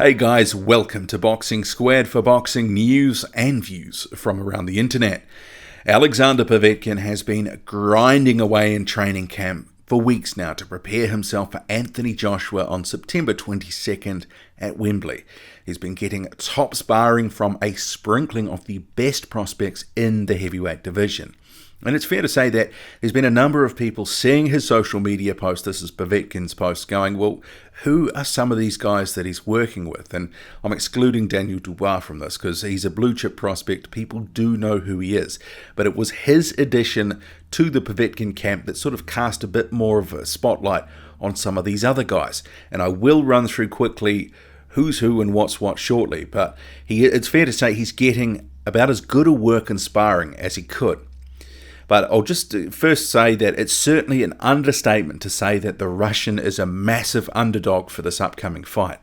Hey guys, welcome to Boxing Squared for boxing news and views from around the internet. Alexander Povetkin has been grinding away in training camp for weeks now to prepare himself for Anthony Joshua on September 22nd at Wembley. He's been getting top sparring from a sprinkling of the best prospects in the heavyweight division. And it's fair to say that there's been a number of people seeing his social media post, this is Povetkin's post, going, well, who are some of these guys that he's working with? And I'm excluding Daniel Dubois from this because he's a blue chip prospect. People do know who he is. But it was his addition to the Povetkin camp that sort of cast a bit more of a spotlight on some of these other guys. And I will run through quickly who's who and what's what shortly. But it's fair to say he's getting about as good a work and sparring as he could. But I'll just first say that it's certainly an understatement to say that the Russian is a massive underdog for this upcoming fight,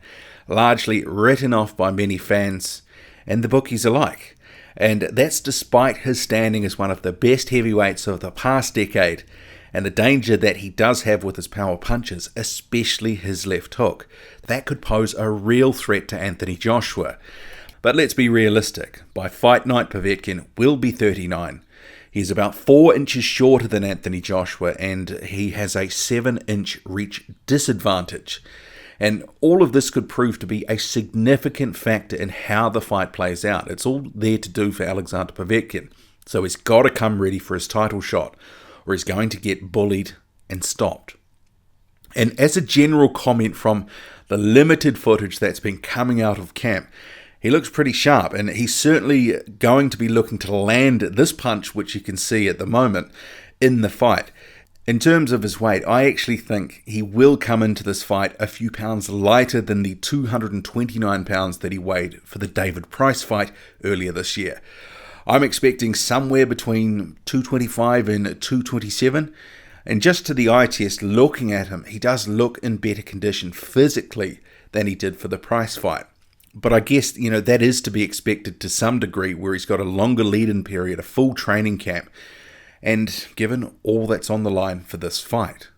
largely written off by many fans and the bookies alike. And that's despite his standing as one of the best heavyweights of the past decade and the danger that he does have with his power punches, especially his left hook. That could pose a real threat to Anthony Joshua. But let's be realistic. By fight night, Povetkin will be 39. He's about 4 inches shorter than Anthony Joshua, and he has a 7-inch reach disadvantage. And all of this could prove to be a significant factor in how the fight plays out. It's all there to do for Alexander Povetkin. So he's got to come ready for his title shot, or he's going to get bullied and stopped. And as a general comment from the limited footage that's been coming out of camp, he looks pretty sharp, and he's certainly going to be looking to land this punch, which you can see at the moment, in the fight. In terms of his weight, I actually think he will come into this fight a few pounds lighter than the 229 pounds that he weighed for the David Price fight earlier this year. I'm expecting somewhere between 225 and 227, and just to the eye test, looking at him, he does look in better condition physically than he did for the Price fight. But I guess, that is to be expected to some degree where he's got a longer lead-in period, a full training camp, and given all that's on the line for this fight.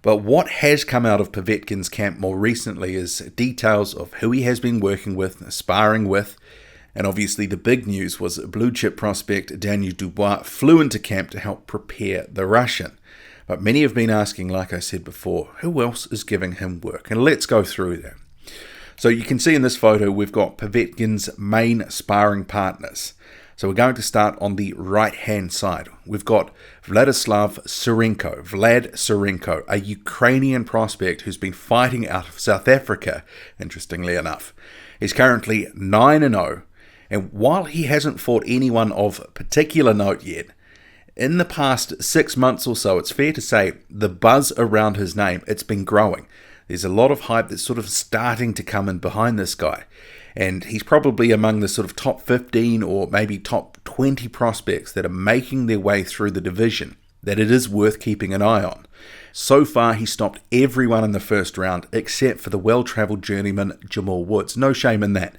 But what has come out of Povetkin's camp more recently is details of who he has been working with, sparring with, and obviously the big news was blue chip prospect Daniel Dubois flew into camp to help prepare the Russian. But many have been asking, like I said before, who else is giving him work? And let's go through that. So you can see in this photo, we've got Povetkin's main sparring partners. So we're going to start on the right-hand side. We've got Vlad Serenko, a Ukrainian prospect who's been fighting out of South Africa, interestingly enough. He's currently 9-0, and while he hasn't fought anyone of particular note yet, in the past 6 months or so, it's fair to say the buzz around his name, it's been growing. There's a lot of hype that's sort of starting to come in behind this guy. And he's probably among the sort of top 15 or maybe top 20 prospects that are making their way through the division that it is worth keeping an eye on. So far, he stopped everyone in the first round except for the well-travelled journeyman Jamal Woods. No shame in that.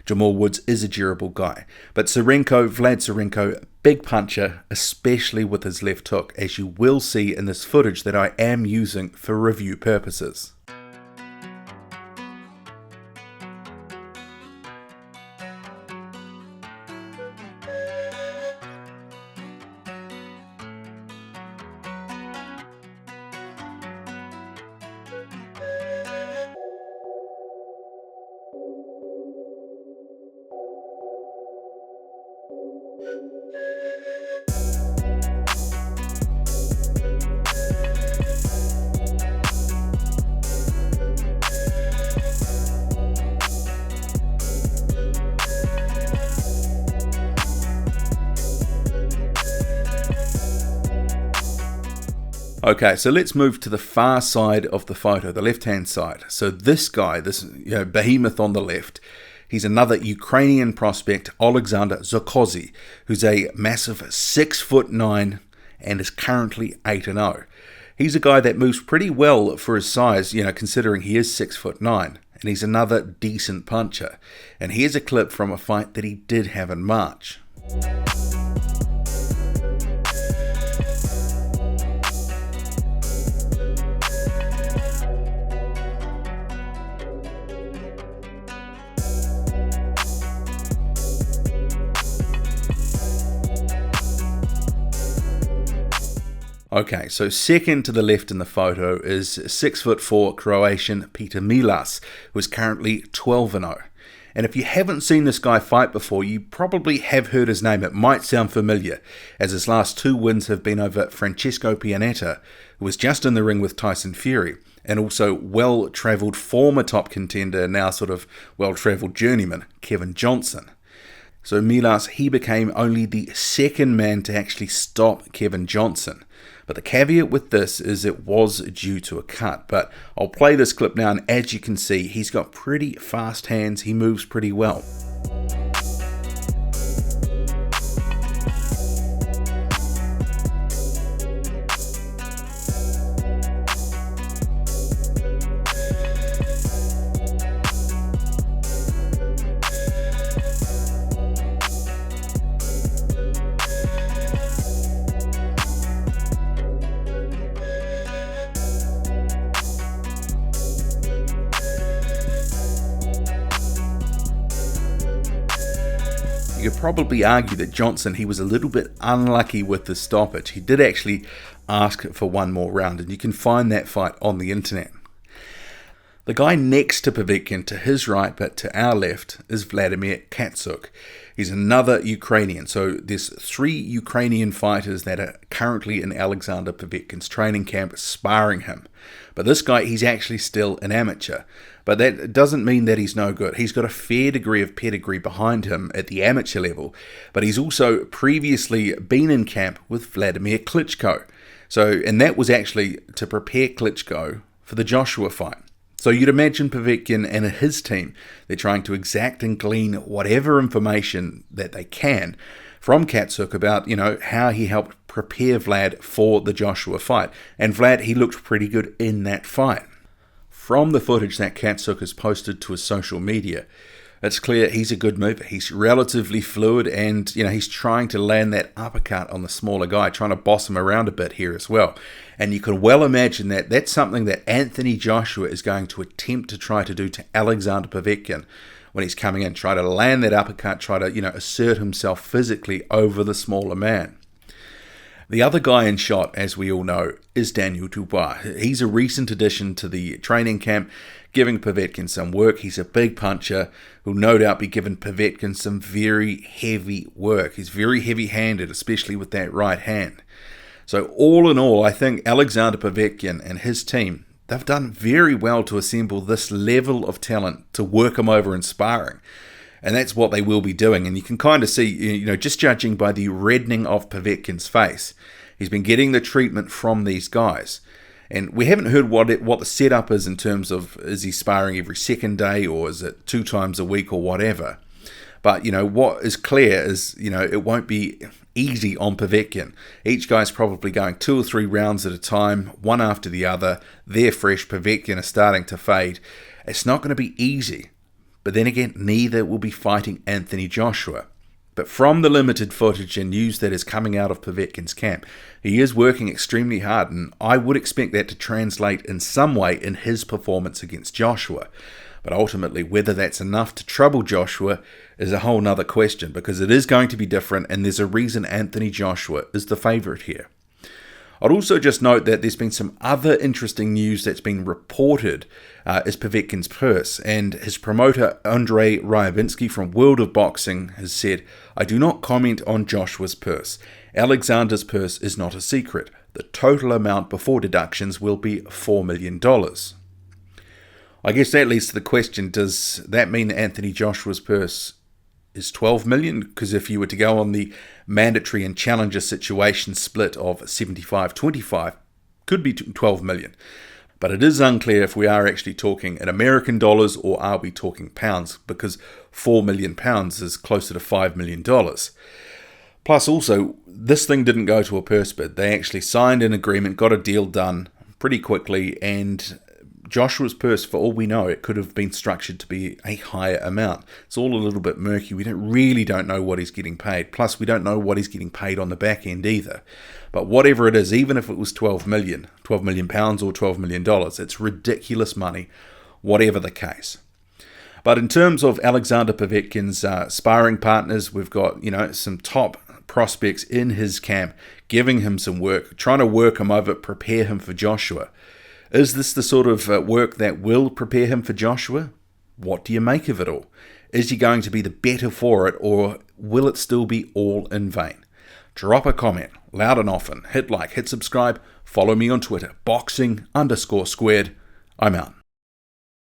Jamal Woods is a durable guy. But Vlad Serenko, big puncher, especially with his left hook, as you will see in this footage that I am using for review purposes. Okay, so let's move to the far side of the photo, the left-hand side. So this guy, this behemoth on the left, he's another Ukrainian prospect, Alexander Zokozy, who's a massive 6'9" and is currently 8-0. He's a guy that moves pretty well for his size, considering he is 6'9", and he's another decent puncher. And here's a clip from a fight that he did have in March. Okay, so second to the left in the photo is 6'4" Croatian Peter Milas, who is currently 12-0. And if you haven't seen this guy fight before, you probably have heard his name. It might sound familiar, as his last 2 wins have been over Francesco Pianetta, who was just in the ring with Tyson Fury, and also well-travelled former top contender, now sort of well-travelled journeyman, Kevin Johnson. So Milas, he became only the second man to actually stop Kevin Johnson. But the caveat with this is it was due to a cut. But I'll play this clip now, and as you can see, he's got pretty fast hands. He moves pretty well. You could probably argue that Johnson, he was a little bit unlucky with the stoppage. He did actually ask for one more round, and you can find that fight on the internet. The guy next to Povetkin, to his right but to our left, is Vladimir Katsuk. He's another Ukrainian. So there's 3 Ukrainian fighters that are currently in Alexander Povetkin's training camp sparring him. But this guy, he's actually still an amateur. But that doesn't mean that he's no good. He's got a fair degree of pedigree behind him at the amateur level. But he's also previously been in camp with Vladimir Klitschko. And that was actually to prepare Klitschko for the Joshua fight. So you'd imagine Povetkin and his team, they're trying to exact and glean whatever information that they can from Katsuk about, how he helped prepare Vlad for the Joshua fight. And Vlad, he looked pretty good in that fight. From the footage that Katsuk has posted to his social media, it's clear he's a good mover. He's relatively fluid, and he's trying to land that uppercut on the smaller guy, trying to boss him around a bit here as well. And you can well imagine that that's something that Anthony Joshua is going to attempt to try to do to Alexander Povetkin when he's coming in, try to land that uppercut, try to assert himself physically over the smaller man. The other guy in shot, as we all know, is Daniel Dubois. He's a recent addition to the training camp, giving Povetkin some work. He's a big puncher who'll no doubt be giving Povetkin some very heavy work. He's very heavy-handed, especially with that right hand. So all in all, I think Alexander Povetkin and his team, they've done very well to assemble this level of talent to work him over in sparring. And that's what they will be doing. And you can kind of see, just judging by the reddening of Povetkin's face, he's been getting the treatment from these guys. And we haven't heard what the setup is in terms of, is he sparring every second day or is it 2 times a week or whatever. But, what is clear is, it won't be easy on Povetkin. Each guy's probably going 2 or 3 rounds at a time, one after the other. They're fresh. Povetkin is starting to fade. It's not going to be easy. But then again, neither will be fighting Anthony Joshua. But from the limited footage and news that is coming out of Povetkin's camp, he is working extremely hard, and I would expect that to translate in some way in his performance against Joshua. But ultimately, whether that's enough to trouble Joshua is a whole nother question, because it is going to be different, and there's a reason Anthony Joshua is the favourite here. I'd also just note that there's been some other interesting news that's been reported as Povetkin's purse, and his promoter Andrei Ryabinsky from World of Boxing has said, "I do not comment on Joshua's purse. Alexander's purse is not a secret. The total amount before deductions will be $4 million. I guess that leads to the question, does that mean that Anthony Joshua's purse is 12 million? Because if you were to go on the mandatory and challenger situation split of 75-25, could be 12 million. But it is unclear if we are actually talking in American dollars or are we talking pounds, because 4 million pounds is closer to $5 million. Plus also, this thing didn't go to a purse bid. They actually signed an agreement, got a deal done pretty quickly, and Joshua's purse, for all we know, it could have been structured to be a higher amount. It's all a little bit murky. We don't know what he's getting paid. Plus, we don't know what he's getting paid on the back end either. But whatever it is, even if it was 12 million pounds or $12 million, it's ridiculous money, whatever the case. But in terms of Alexander Povetkin's sparring partners, we've got, some top prospects in his camp, giving him some work, trying to work him over, prepare him for Joshua. Is this the sort of work that will prepare him for Joshua? What do you make of it all? Is he going to be the better for it, or will it still be all in vain? Drop a comment, loud and often. Hit like, hit subscribe. Follow me on Twitter, boxing_squared. I'm out.